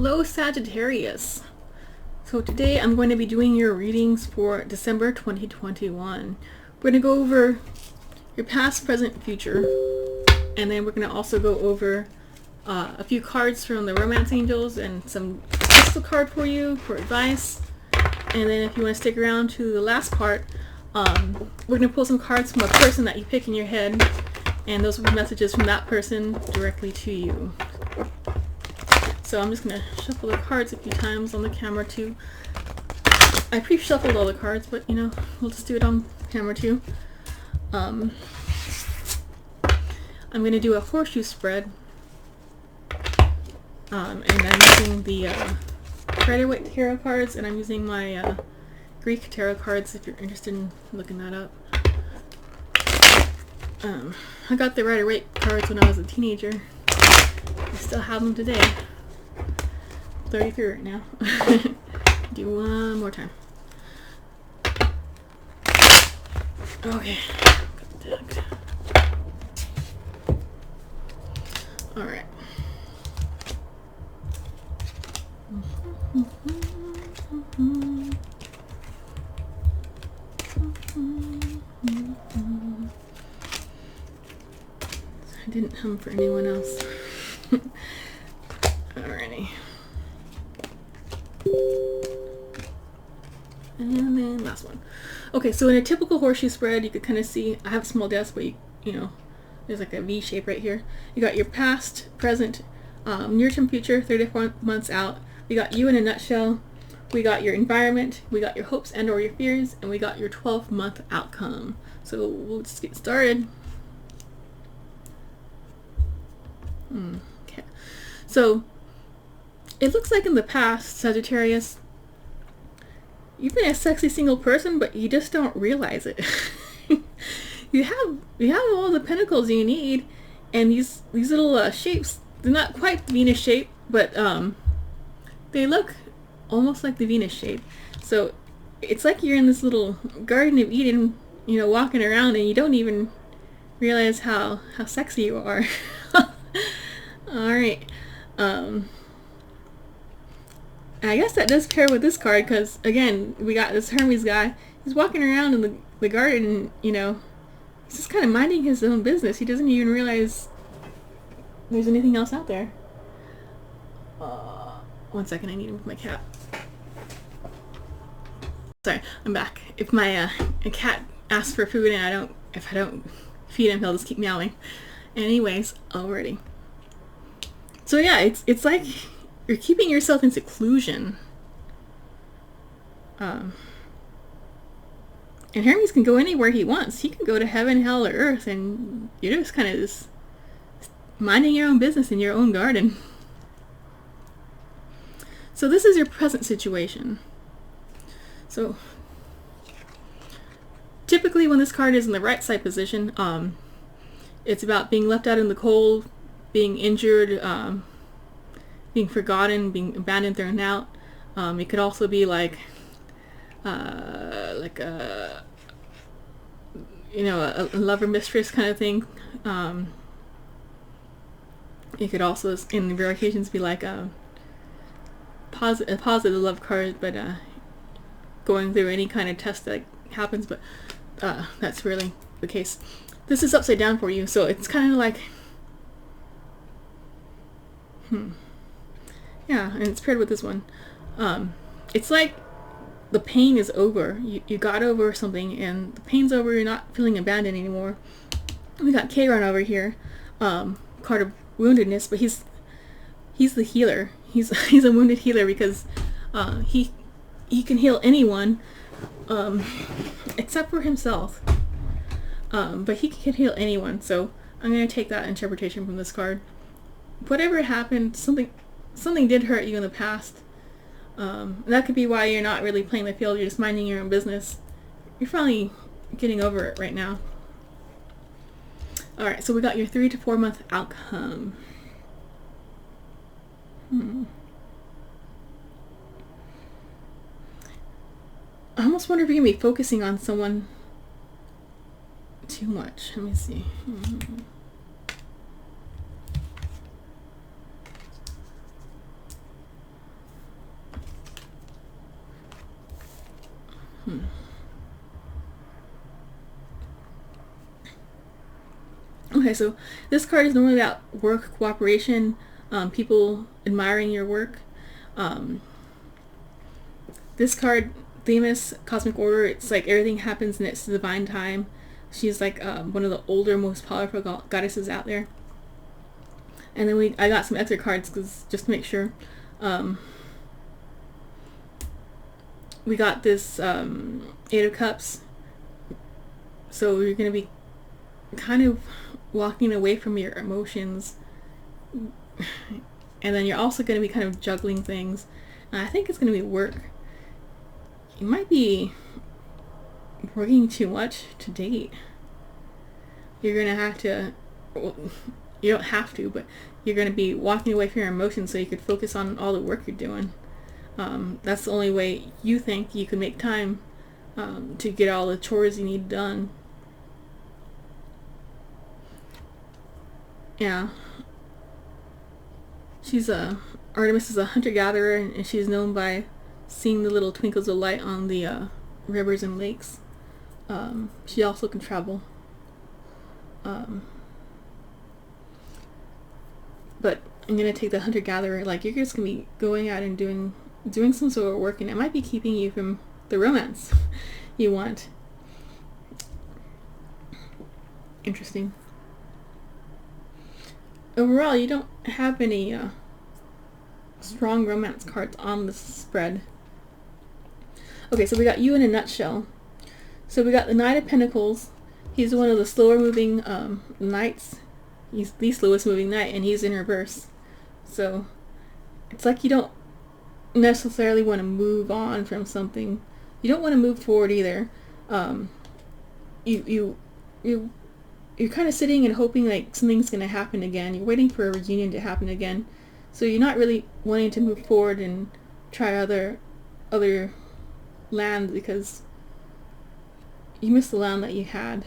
Hello Sagittarius. So today I'm going to be doing your readings for December 2021. We're going to go over your past, present, future, and then we're going to also go over a few cards from the Romance Angels and some crystal card for you for advice. And then if you want to stick around to the last part, we're going to pull some cards from a person that you pick in your head, and those will be messages from that person directly to you. So I'm just going to shuffle the cards a few times on the camera too. I pre-shuffled all the cards, but you know, we'll just do it on camera too. I'm going to do a horseshoe spread. And I'm using the Rider-Waite tarot cards, and I'm using my Greek tarot cards if you're interested in looking that up. I got the Rider-Waite cards when I was a teenager. I still have them today. 33 right now. Do one more time. Okay. Alright. I didn't hum for anyone else. Alrighty. And then last one. Okay, so in a typical horseshoe spread, you could kind of see, I have a small desk, but you know, there's like a V shape right here. You got your past, present, near-term future, 34 months out. We got you in a nutshell. We got your environment. We got your hopes and or your fears. And we got your 12-month outcome. So we'll just get started. Okay. So it looks like in the past, Sagittarius, you've been a sexy single person, but you just don't realize it. you have all the pentacles you need, and these little shapes, they're not quite the Venus shape, but they look almost like the Venus shape. So it's like you're in this little Garden of Eden, you know, walking around, and you don't even realize how sexy you are. Alright. I guess that does pair with this card, because again, we got this Hermes guy. He's walking around in the garden, and you know, he's just kind of minding his own business. He doesn't even realize there's anything else out there. One second, I need to move my cat. Sorry, I'm back. If my a cat asks for food and if I don't feed him, he'll just keep meowing. Anyways, already. So yeah, it's like you're keeping yourself in seclusion. And Hermes can go anywhere he wants. He can go to heaven, hell, or earth, and you're just kind of just minding your own business in your own garden. So this is your present situation. So typically when this card is in the right side position, it's about being left out in the cold, being injured, being forgotten, being abandoned, thrown out. It could also be like a, you know, a lover mistress kind of thing. It could also, in rare occasions, be like a positive love card, but going through any kind of test that happens. But that's really the case. This is upside down for you, so it's kind of like, yeah, and it's paired with this one. It's like the pain is over. You got over something, and the pain's over. You're not feeling abandoned anymore. We got Chiron over here, card of woundedness, but he's the healer. He's a wounded healer because he can heal anyone except for himself. But he can heal anyone. So I'm going to take that interpretation from this card. Whatever happened, something did hurt you in the past. That could be why you're not really playing the field. You're just minding your own business. You're finally getting over it right now. Alright, so we got your 3 to 4 month outcome. I almost wonder if you're going to be focusing on someone too much. Let me see. Okay, so this card is normally about work, cooperation, people admiring your work. This card, Themis, Cosmic Order, it's like everything happens in its divine time. She's like one of the older, most powerful goddesses out there. And then I got some extra cards just to make sure. We got this Eight of Cups. So you're going to be kind of walking away from your emotions. And then you're also going to be kind of juggling things. And I think it's going to be work. You might be working too much to date. You're going to have to, well, you don't have to, but you're going to be walking away from your emotions so you could focus on all the work you're doing. That's the only way you think you can make time to get all the chores you need done. Yeah. Artemis is a hunter-gatherer, and she's known by seeing the little twinkles of light on the rivers and lakes. She also can travel. But I'm going to take the hunter-gatherer, like you're just going to be going out and doing some sort of work, and it might be keeping you from the romance you want. Interesting. Overall, you don't have any strong romance cards on this spread. Okay, so we got you in a nutshell. So we got the Knight of Pentacles. He's one of the slower moving knights. He's the slowest moving knight, and he's in reverse. So it's like you don't necessarily want to move on from something. You don't want to move forward either. You're kind of sitting and hoping like something's going to happen again. You're waiting for a reunion to happen again. So you're not really wanting to move forward and try other land because you missed the land that you had.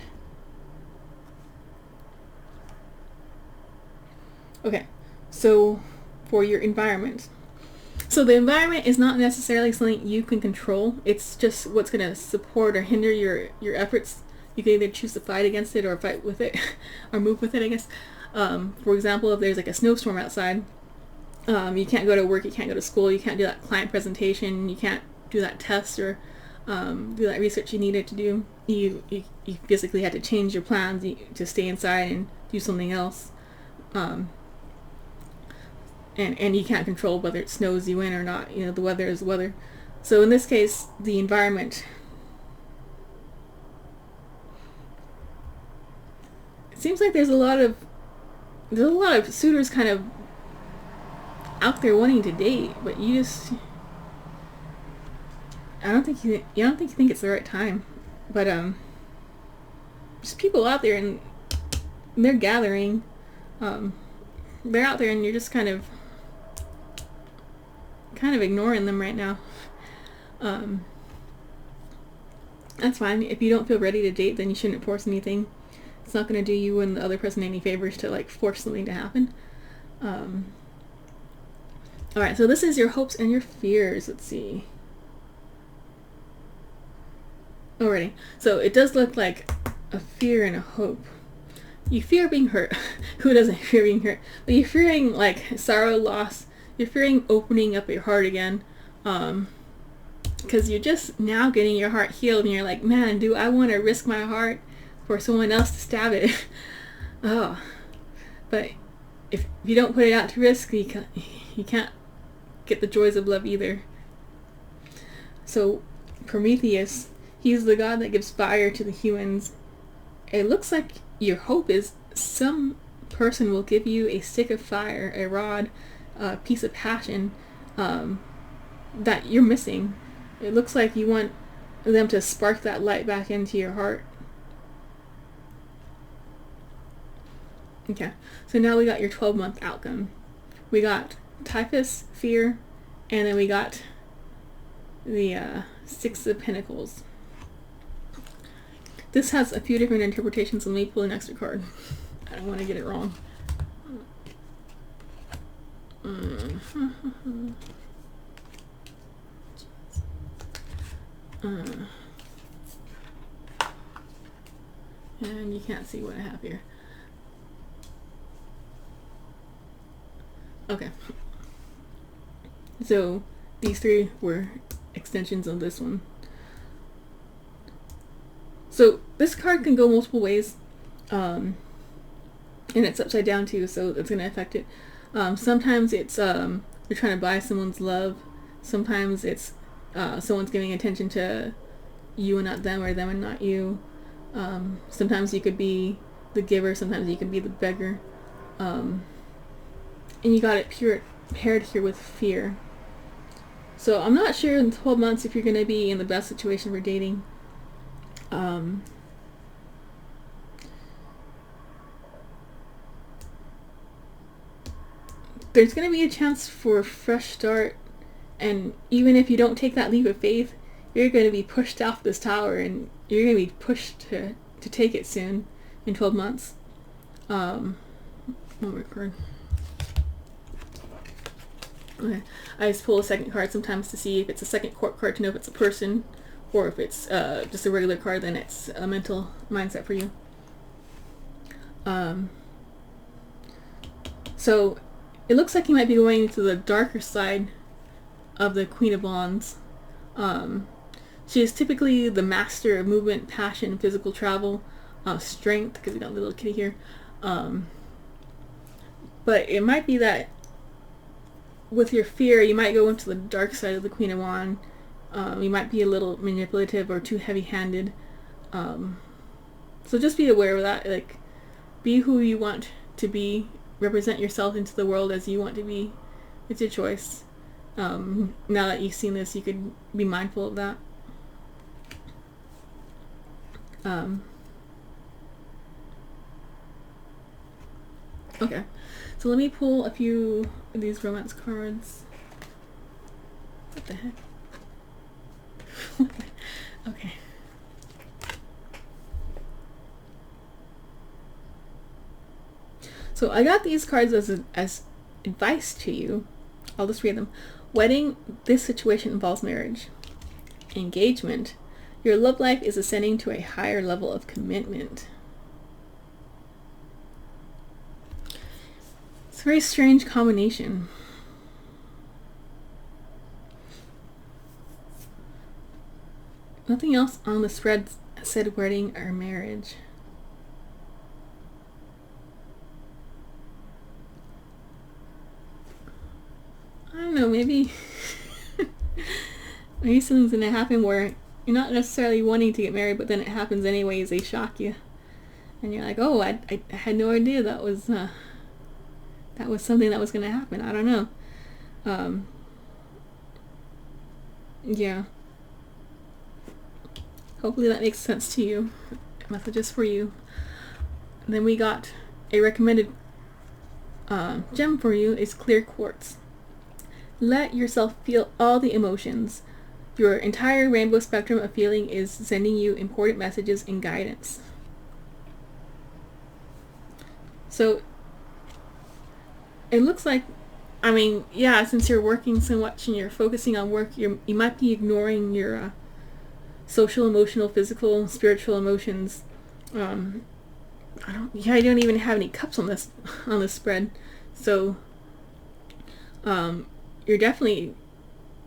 Okay, so for your environment. So the environment is not necessarily something you can control. It's just what's going to support or hinder your efforts. You can either choose to fight against it or fight with it or move with it, I guess. For example, if there's like a snowstorm outside, you can't go to work, you can't go to school, you can't do that client presentation, you can't do that test or do that research you needed to do. You physically had to change your plans to stay inside and do something else. And you can't control whether it snows you in or not. You know, the weather is the weather. So in this case, the environment. It seems like there's a lot of suitors kind of out there wanting to date, but you just I don't think you think it's the right time. But just people out there and they're gathering. They're out there and you're just kind of ignoring them right now. That's fine. If you don't feel ready to date, then you shouldn't force anything. It's not going to do you and the other person any favors to like force something to happen. Alright, so this is your hopes and your fears. Let's see. Alrighty. So it does look like a fear and a hope. You fear being hurt. Who doesn't fear being hurt? But you're fearing like sorrow, loss. You're fearing opening up your heart again. Because you're just now getting your heart healed and you're like, man, do I want to risk my heart for someone else to stab it? Oh. But if you don't put it out to risk, you can't get the joys of love either. So Prometheus, he's the god that gives fire to the humans. It looks like your hope is some person will give you a stick of fire, a rod, a piece of passion that you're missing. It looks like you want them to spark that light back into your heart. Okay, so now we got your 12-month outcome. We got typhus, fear, and then we got the Six of Pentacles. This has a few different interpretations, so let me pull an extra card. I don't want to get it wrong. And you can't see what I have here. Okay. So these three were extensions of this one. So this card can go multiple ways. And it's upside down too, so it's going to affect it. Sometimes it's you're trying to buy someone's love. Sometimes it's someone's giving attention to you and not them, or them and not you. Sometimes you could be the giver, sometimes you could be the beggar. And you got it paired here with fear. So I'm not sure in 12 months if you're going to be in the best situation for dating. There's going to be a chance for a fresh start, and even if you don't take that leap of faith, you're going to be pushed off this tower, and you're going to be pushed to take it soon in 12 months. One more card. Okay, I just pull a second card sometimes to see if it's a second court card, to know if it's a person, or if it's just a regular card, then it's a mental mindset for you. So it looks like you might be going to the darker side of the Queen of Wands. She is typically the master of movement, passion, physical travel, strength, because we got a little kitty here. But it might be that with your fear, you might go into the dark side of the Queen of Wands. You might be a little manipulative or too heavy-handed. So just be aware of that. Like, be who you want to be. Represent yourself into the world as you want to be. It's your choice. Now that you've seen this, you could be mindful of that. Okay, so let me pull a few of these romance cards. What the heck? Okay. So I got these cards as advice to you. I'll just read them. Wedding, this situation involves marriage. Engagement, your love life is ascending to a higher level of commitment. It's a very strange combination. Nothing else on the spread said wedding or marriage. I don't know, maybe maybe something's gonna happen where you're not necessarily wanting to get married, but then it happens anyways. They shock you, and you're like, oh, I had no idea that was something that was gonna happen. I don't know. Yeah. Hopefully that makes sense to you. Messages for you. And then we got a recommended gem for you is clear quartz. Let yourself feel all the emotions. Your entire rainbow spectrum of feeling is sending you important messages and guidance. So it looks like, I mean, yeah, since you're working so much and you're focusing on work, you might be ignoring your social, emotional, physical, spiritual emotions. I don't even have any cups on this spread. So you're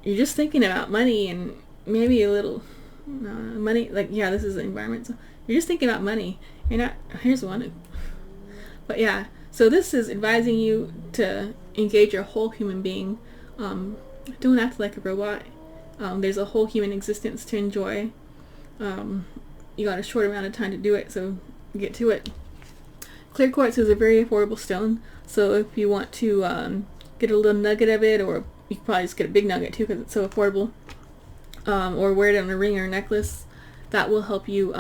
just thinking about money and maybe a little money. Like, yeah, this is the environment. So you're just thinking about money. You're not. Here's one. But yeah, so this is advising you to engage your whole human being. Don't act like a robot. There's a whole human existence to enjoy. You got a short amount of time to do it, so get to it. Clear quartz is a very affordable stone, so if you want to get a little nugget of it, or you can probably just get a big nugget too because it's so affordable, or wear it on a ring or a necklace, that will help you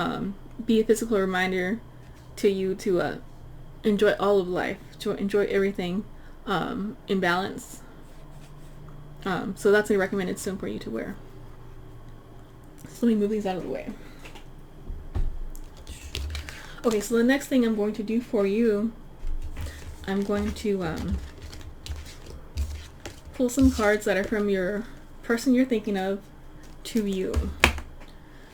be a physical reminder to you to enjoy all of life, to enjoy everything in balance. So that's a recommended stone for you to wear. So let me move these out of the way. Okay, so the next thing I'm going to do for you, I'm going to pull some cards that are from your person you're thinking of to you.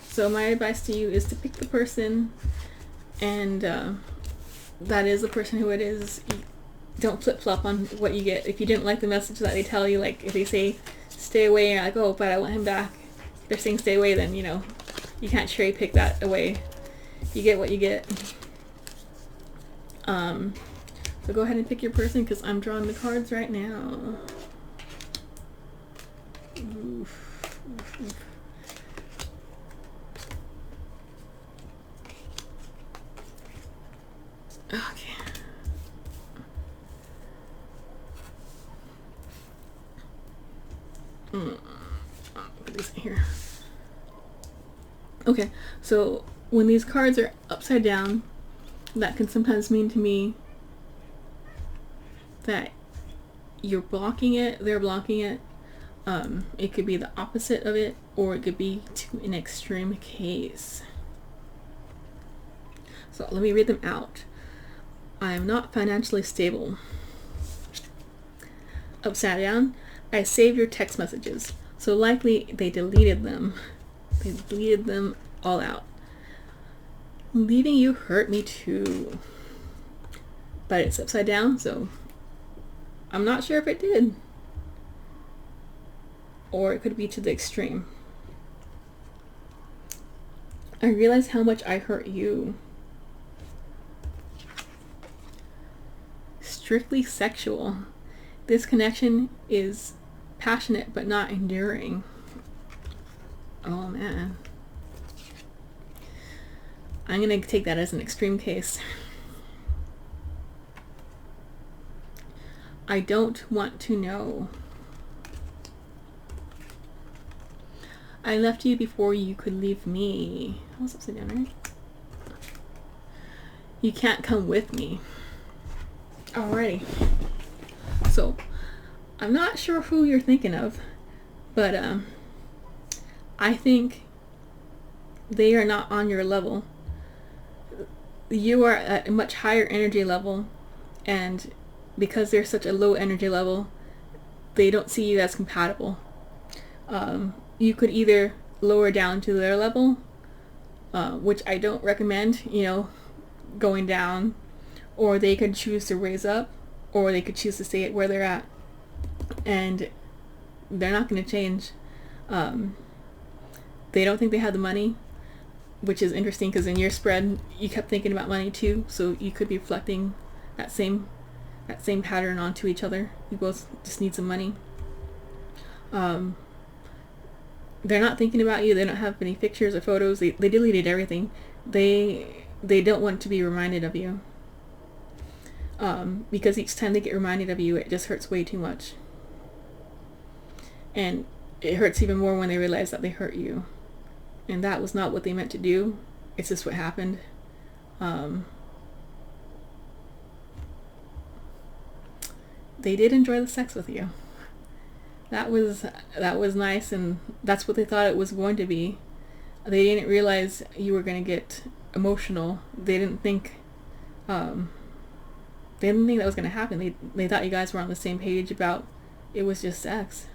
So my advice to you is to pick the person and that is the person who it is. You don't flip-flop on what you get. If you didn't like the message that they tell you, like if they say stay away, and you're like, oh, but I want him back, if they're saying stay away, then you know you can't cherry pick that away. You get what you get. So go ahead and pick your person, because I'm drawing the cards right now. Oof, oof, oof. Okay. Put these in here. Okay, so when these cards are upside down, that can sometimes mean to me that you're blocking it, they're blocking it. It could be the opposite of it, or it could be to an extreme case. So let me read them out. I am not financially stable. Upside down, I save your text messages. So likely they deleted them. They deleted them all out. Leaving you hurt me too. But it's upside down, so I'm not sure if it did. Or it could be to the extreme. I realize how much I hurt you. Strictly sexual. This connection is passionate but not enduring. Oh man. I'm gonna take that as an extreme case. I don't want to know. I left you before you could leave me. That was upside down, right? You can't come with me. Alrighty. So, I'm not sure who you're thinking of, but I think they are not on your level. You are at a much higher energy level, and because they're such a low energy level, they don't see you as compatible. You could either lower down to their level, which I don't recommend, you know, going down, or they could choose to raise up, or they could choose to stay at where they're at, and they're not going to change. They don't think they have the money, which is interesting because in your spread you kept thinking about money too, so you could be reflecting that same pattern onto each other. You both just need some money. They're not thinking about you. They don't have any pictures or photos. They deleted everything. They don't want to be reminded of you. Because each time they get reminded of you, it just hurts way too much. And it hurts even more when they realize that they hurt you. And that was not what they meant to do. It's just what happened. They did enjoy the sex with you. That was nice, and that's what they thought it was going to be. They didn't realize you were going to get emotional. They didn't think that was going to happen. They thought you guys were on the same page about it was just sex.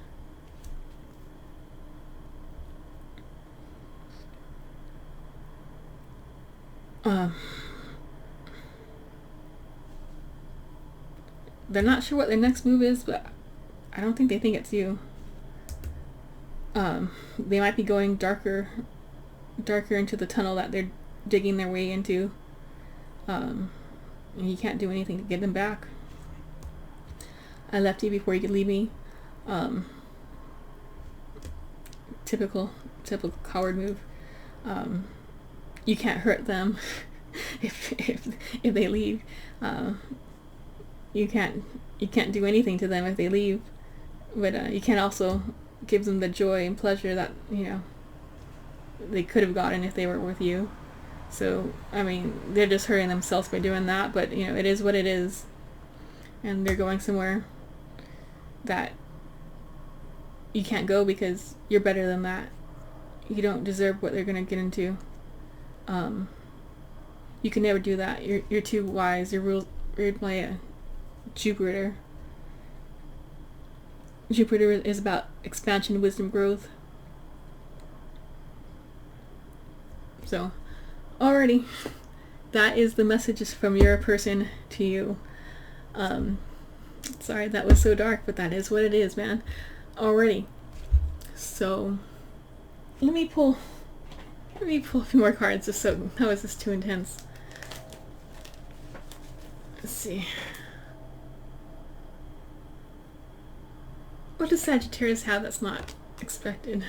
They're not sure what their next move is, but I don't think they think it's you. They might be going darker into the tunnel that they're digging their way into. And you can't do anything to get them back. I left you before you could leave me. Typical coward move. You can't hurt them if they leave. You can't do anything to them if they leave, but you can't also give them the joy and pleasure that, you know, they could have gotten if they were with you. So I mean, they're just hurting themselves by doing that, but you know, it is what it is, and they're going somewhere that you can't go because you're better than that. You don't deserve what they're gonna get into. You can never do that. You're too wise. You're ruled by a Jupiter. Jupiter is about expansion, wisdom, growth. So, alrighty. that is the messages from your person to you. Sorry that was so dark, but that is what it is, man. Alrighty. So let me pull a few more cards just so how is this too intense? Let's see. What does Sagittarius have that's not expected?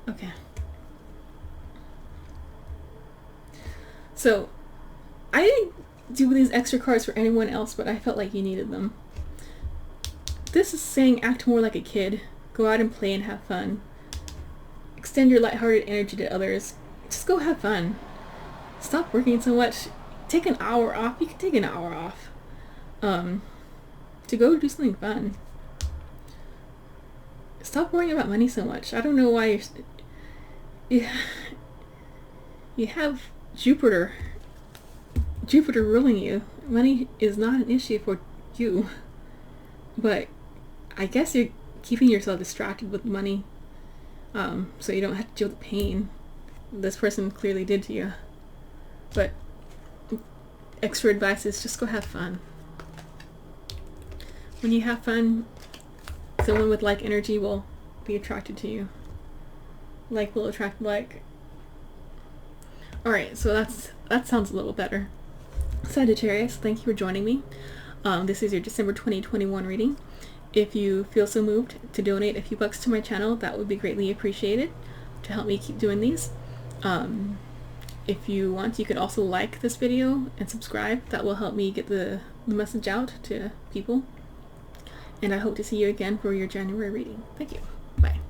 Okay. So I didn't do these extra cards for anyone else, but I felt like you needed them. This is saying act more like a kid. Go out and play and have fun. Extend your lighthearted energy to others. Just go have fun. Stop working so much. Take an hour off. You can take an hour off. To go do something fun. Stop worrying about money so much. I don't know why you have Jupiter ruling you. Money is not an issue for you. But I guess you're keeping yourself distracted with money, so you don't have to deal with the pain this person clearly did to you. But extra advice is just go have fun. When you have fun, someone with like energy will be attracted to you. Like will attract like. Alright, so that sounds a little better. Sagittarius, thank you for joining me. This is your December 2021 reading. If you feel so moved to donate a few bucks to my channel, that would be greatly appreciated to help me keep doing these. If you want, you could also like this video and subscribe. That will help me get the message out to people. And I hope to see you again for your January reading. Thank you. Bye.